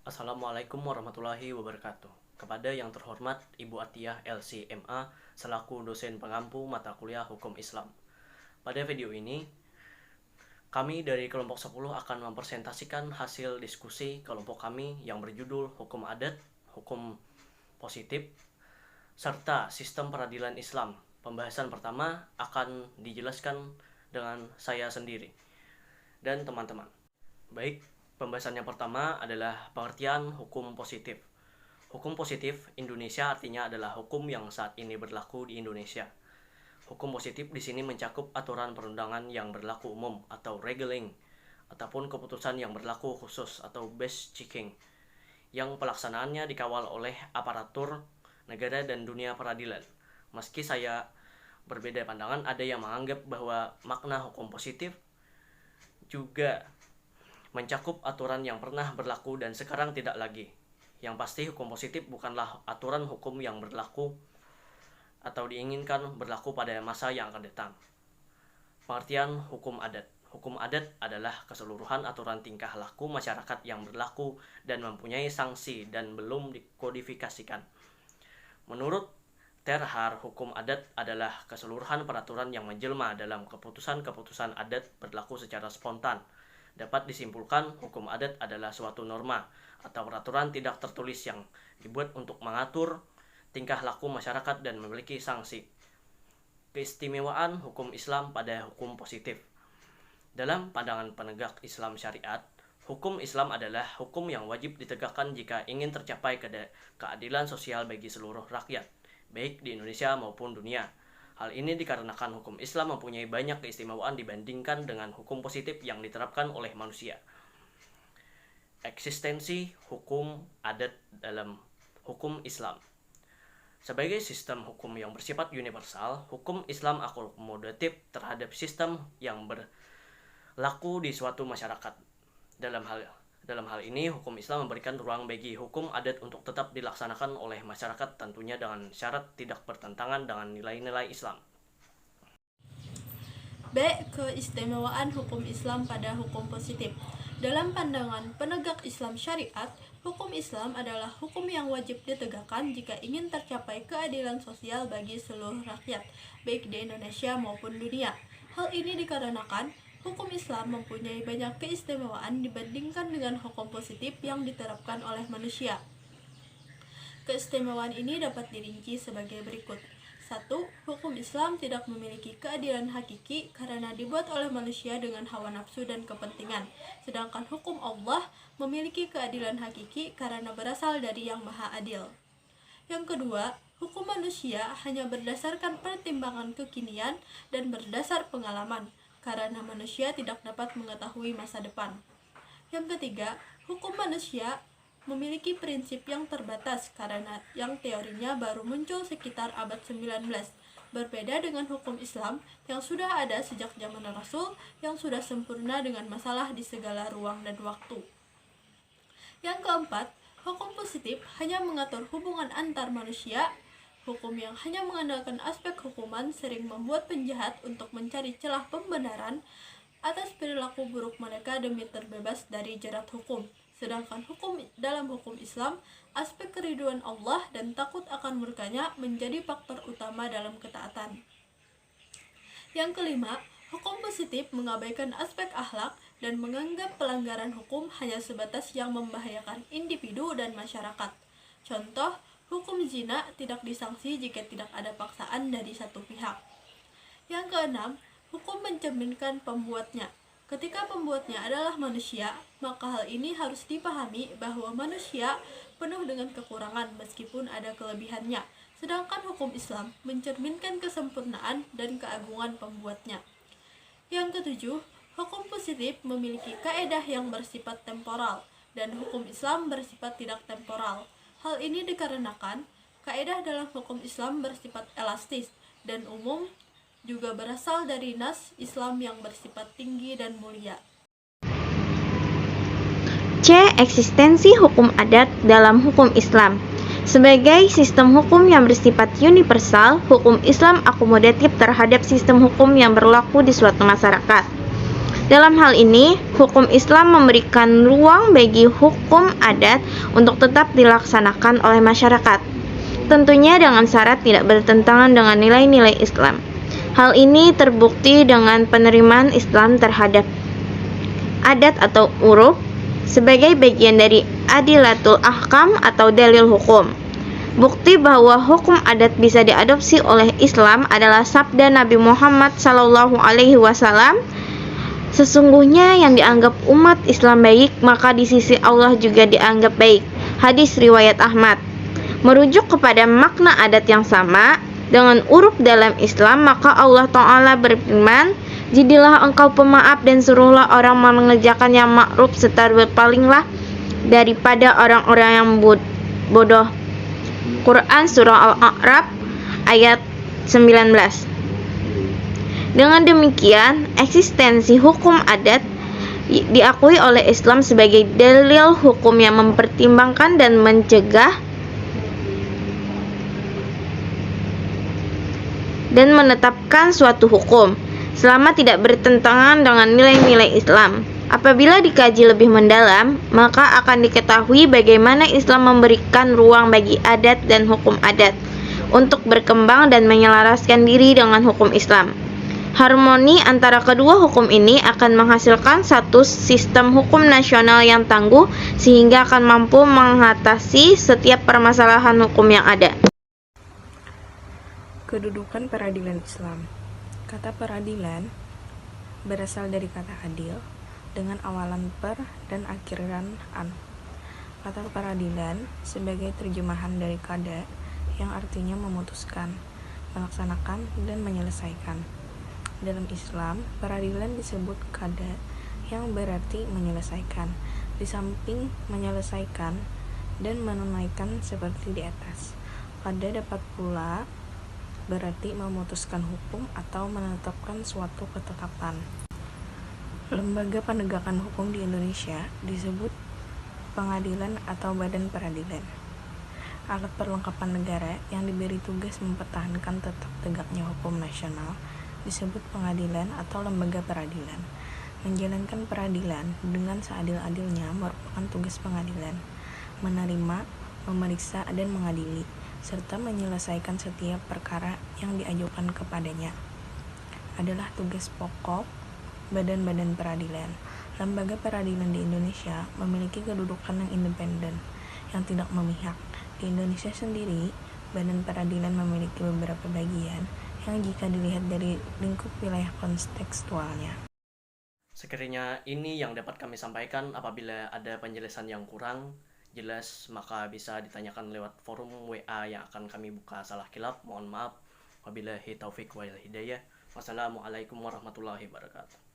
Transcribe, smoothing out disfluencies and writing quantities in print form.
Assalamualaikum warahmatullahi wabarakatuh. Kepada yang terhormat Ibu Atiyah LC.MA selaku dosen pengampu mata kuliah Hukum Islam. Pada video ini, kami dari kelompok 10 akan mempresentasikan hasil diskusi kelompok kami yang berjudul Hukum Adat, Hukum Positif, serta Sistem Peradilan Islam. Pembahasan pertama akan dijelaskan dengan saya sendiri dan teman-teman. Baik, pembahasan yang pertama adalah pengertian hukum positif. Hukum positif Indonesia artinya adalah hukum yang saat ini berlaku di Indonesia. Hukum positif di sini mencakup aturan perundangan yang berlaku umum atau regeling, ataupun keputusan yang berlaku khusus atau base checking, yang pelaksanaannya dikawal oleh aparatur negara dan dunia peradilan. Meski saya berbeda pandangan, ada yang menganggap bahwa makna hukum positif juga mencakup aturan yang pernah berlaku dan sekarang tidak lagi. Yang pasti hukum positif bukanlah aturan hukum yang berlaku atau diinginkan berlaku pada masa yang akan datang. Pengertian hukum adat. Hukum adat adalah keseluruhan aturan tingkah laku masyarakat yang berlaku dan mempunyai sanksi dan belum dikodifikasikan. Menurut Terhar, hukum adat adalah keseluruhan peraturan yang menjelma dalam keputusan-keputusan adat berlaku secara spontan. Dapat disimpulkan, hukum adat adalah suatu norma atau peraturan tidak tertulis yang dibuat untuk mengatur tingkah laku masyarakat dan memiliki sanksi. Keistimewaan hukum Islam pada hukum positif. Dalam pandangan penegak Islam syariat, hukum Islam adalah hukum yang wajib ditegakkan jika ingin tercapai keadilan sosial bagi seluruh rakyat, baik di Indonesia maupun dunia. Hal ini dikarenakan hukum Islam mempunyai banyak keistimewaan dibandingkan dengan hukum positif yang diterapkan oleh manusia. Eksistensi hukum adat dalam hukum Islam. Sebagai sistem hukum yang bersifat universal, hukum Islam akomodatif terhadap sistem yang berlaku di suatu masyarakat. Dalam hal ini, hukum Islam memberikan ruang bagi hukum adat untuk tetap dilaksanakan oleh masyarakat, tentunya dengan syarat tidak bertentangan dengan nilai-nilai Islam. B. Keistimewaan hukum Islam pada hukum positif. Dalam pandangan penegak Islam syariat, hukum Islam adalah hukum yang wajib ditegakkan jika ingin tercapai keadilan sosial bagi seluruh rakyat, baik di Indonesia maupun dunia. Hal ini dikarenakan hukum Islam mempunyai banyak keistimewaan dibandingkan dengan hukum positif yang diterapkan oleh manusia. Keistimewaan ini dapat dirinci sebagai berikut. 1. Hukum Islam tidak memiliki keadilan hakiki karena dibuat oleh manusia dengan hawa nafsu dan kepentingan, sedangkan hukum Allah memiliki keadilan hakiki karena berasal dari Yang Maha Adil. Yang kedua, hukum manusia hanya berdasarkan pertimbangan kekinian dan berdasar pengalaman, karena manusia tidak dapat mengetahui masa depan. Yang ketiga, hukum manusia memiliki prinsip yang terbatas karena yang teorinya baru muncul sekitar abad 19, berbeda dengan hukum Islam yang sudah ada sejak zaman Rasul yang sudah sempurna dengan masalah di segala ruang dan waktu. Yang keempat, hukum positif hanya mengatur hubungan antar manusia. Hukum yang hanya mengandalkan aspek hukuman sering membuat penjahat untuk mencari celah pembenaran atas perilaku buruk mereka demi terbebas dari jerat hukum. Sedangkan dalam hukum Islam, aspek keriduan Allah dan takut akan murkanya menjadi faktor utama dalam ketaatan. Yang kelima, hukum positif mengabaikan aspek akhlak dan menganggap pelanggaran hukum hanya sebatas yang membahayakan individu dan masyarakat. Contoh, hukum zina tidak disanksi jika tidak ada paksaan dari satu pihak. Yang keenam, hukum mencerminkan pembuatnya. Ketika pembuatnya adalah manusia, maka hal ini harus dipahami bahwa manusia penuh dengan kekurangan meskipun ada kelebihannya. Sedangkan hukum Islam mencerminkan kesempurnaan dan keagungan pembuatnya. Yang ketujuh, hukum positif memiliki kaedah yang bersifat temporal dan hukum Islam bersifat tidak temporal. Hal ini dikarenakan kaedah dalam hukum Islam bersifat elastis dan umum, juga berasal dari nas Islam yang bersifat tinggi dan mulia. C. Eksistensi hukum adat dalam hukum Islam. Sebagai sistem hukum yang bersifat universal, hukum Islam akomodatif terhadap sistem hukum yang berlaku di suatu masyarakat. Dalam hal ini, hukum Islam memberikan ruang bagi hukum adat untuk tetap dilaksanakan oleh masyarakat. Tentunya dengan syarat tidak bertentangan dengan nilai-nilai Islam. Hal ini terbukti dengan penerimaan Islam terhadap adat atau uruf sebagai bagian dari adilatul ahkam atau dalil hukum. Bukti bahwa hukum adat bisa diadopsi oleh Islam adalah sabda Nabi Muhammad SAW. Sesungguhnya yang dianggap umat Islam baik, maka di sisi Allah juga dianggap baik. Hadis riwayat Ahmad. Merujuk kepada makna adat yang sama dengan uruf dalam Islam, maka Allah Ta'ala berfirman, "Jadilah engkau pemaaf dan suruhlah orang mengerjakan yang ma'ruf serta berpalinglah daripada orang-orang yang bodoh." Quran Surah Al-A'raf ayat 19. Dengan demikian, eksistensi hukum adat diakui oleh Islam sebagai dalil hukum yang mempertimbangkan dan mencegah dan menetapkan suatu hukum selama tidak bertentangan dengan nilai-nilai Islam. Apabila dikaji lebih mendalam, maka akan diketahui bagaimana Islam memberikan ruang bagi adat dan hukum adat untuk berkembang dan menyelaraskan diri dengan hukum Islam. Harmoni antara kedua hukum ini akan menghasilkan satu sistem hukum nasional yang tangguh sehingga akan mampu mengatasi setiap permasalahan hukum yang ada. Kedudukan peradilan Islam. Kata peradilan berasal dari kata adil dengan awalan per dan akhiran an. Kata peradilan sebagai terjemahan dari qada yang artinya memutuskan, melaksanakan, dan menyelesaikan. Dalam Islam, peradilan disebut qada yang berarti menyelesaikan. Di samping menyelesaikan dan menunaikan seperti di atas, qada dapat pula berarti memutuskan hukum atau menetapkan suatu ketetapan. Lembaga penegakan hukum di Indonesia disebut pengadilan atau badan peradilan. Alat perlengkapan negara yang diberi tugas mempertahankan tetap tegaknya hukum nasional disebut pengadilan atau lembaga peradilan. Menjalankan peradilan dengan seadil-adilnya merupakan tugas pengadilan. Menerima, memeriksa, dan mengadili, serta menyelesaikan setiap perkara yang diajukan kepadanya adalah tugas pokok badan-badan peradilan. Lembaga peradilan di Indonesia memiliki kedudukan yang independen, yang tidak memihak. Di Indonesia sendiri, badan peradilan memiliki beberapa bagian yang jika dilihat dari lingkup wilayah kontekstualnya. Sekiranya ini yang dapat kami sampaikan. Apabila ada penjelasan yang kurang jelas, maka bisa ditanyakan lewat forum WA yang akan kami buka. Salah kilap, mohon maaf. Wabillahi taufik wal hidayah. Wassalamualaikum warahmatullahi wabarakatuh.